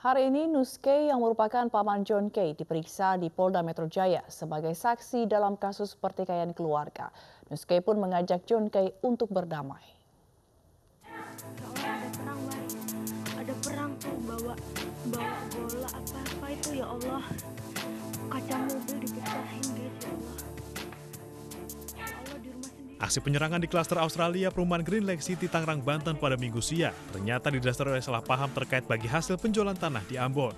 Hari ini Nuske yang merupakan paman John Kay diperiksa di Polda Metro Jaya sebagai saksi dalam kasus pertikaian keluarga. Nuske pun mengajak John Kay untuk berdamai. Ada perang tuh bawa bola apa itu ya Allah, kaca mobil dipecahin guys ya Allah. Aksi penyerangan di klaster Australia perumahan Green Lake City Tangerang, Banten pada Minggu siang ternyata didasari oleh salah paham terkait bagi hasil penjualan tanah di Ambon.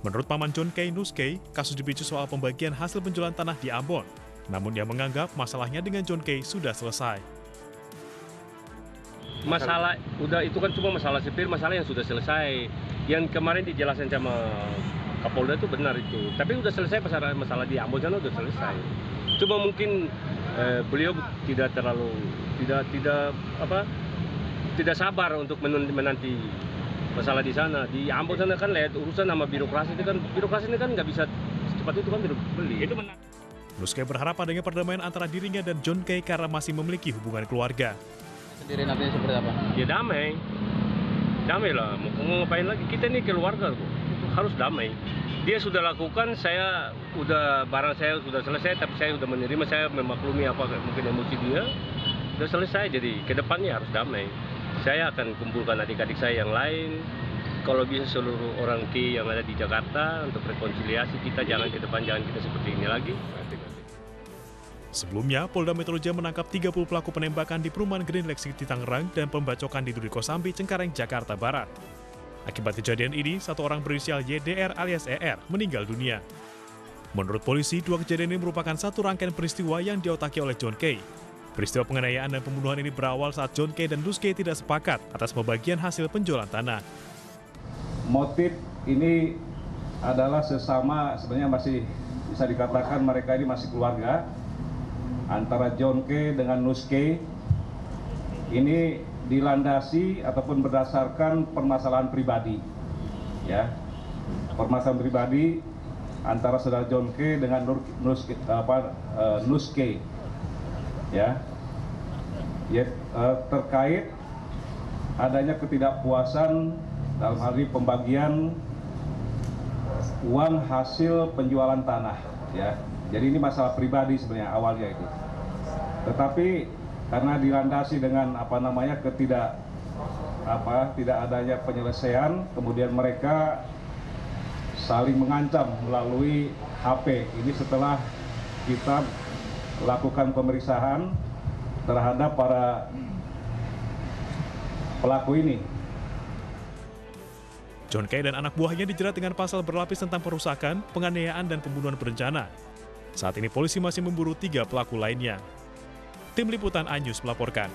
Menurut paman John Kay Nuske, kasus dipicu soal pembagian hasil penjualan tanah di Ambon. Namun dia menganggap masalahnya dengan John Kay sudah selesai. Masalah udah itu kan cuma masalah sipil, masalah yang sudah selesai. Yang kemarin dijelasin sama Kapolda itu benar itu. Tapi udah selesai masalah di Ambon sana udah selesai. Cuma mungkin beliau tidak sabar untuk menanti masalah di sana. Di Ambon sana kan lihat urusan sama birokrasi ini kan nggak bisa secepat itu kan beli. Itu benar. Nuske berharap adanya perdamaian antara dirinya dan John Kay karena masih memiliki hubungan keluarga. Sendiri nantinya seperti apa? Ya damai lah. Mau ngapain lagi? Kita ini keluarga kok, harus damai. Dia sudah lakukan, barang saya sudah selesai, tapi saya sudah menerima, saya memaklumi apa mungkin emosi dia. Sudah selesai, jadi ke depannya harus damai. Saya akan kumpulkan adik-adik saya yang lain. Kalau bisa seluruh orang Ki yang ada di Jakarta untuk rekonsiliasi kita, jangan ke depan, jangan kita seperti ini lagi. Sebelumnya, Polda Metro Jaya menangkap 30 pelaku penembakan di perumahan Green Lake City Tangerang dan pembacokan di Duri Kosambi, Cengkareng, Jakarta Barat. Akibat kejadian ini, satu orang berinisial YDR alias ER meninggal dunia. Menurut polisi, dua kejadian ini merupakan satu rangkaian peristiwa yang diotaki oleh John Kay. Peristiwa penganiayaan dan pembunuhan ini berawal saat John Kay dan Nuske tidak sepakat atas pembagian hasil penjualan tanah. Motif ini adalah sesama, sebenarnya masih bisa dikatakan mereka ini masih keluarga. Antara John Kay dengan Nuske ini dilandasi ataupun berdasarkan permasalahan pribadi, ya, permasalahan pribadi antara saudara John Kay dengan Nuske, ya, terkait adanya ketidakpuasan dalam hal ini pembagian uang hasil penjualan tanah, ya. Jadi ini masalah pribadi sebenarnya awalnya itu. Tetapi karena dilandasi dengan tidak adanya penyelesaian, kemudian mereka saling mengancam melalui HP. Ini setelah kita lakukan pemeriksaan terhadap para pelaku ini. John Kay dan anak buahnya dijerat dengan pasal berlapis tentang perusakan, penganiayaan, dan pembunuhan berencana. Saat ini polisi masih memburu 3 pelaku lainnya. Tim Liputan iNews melaporkan.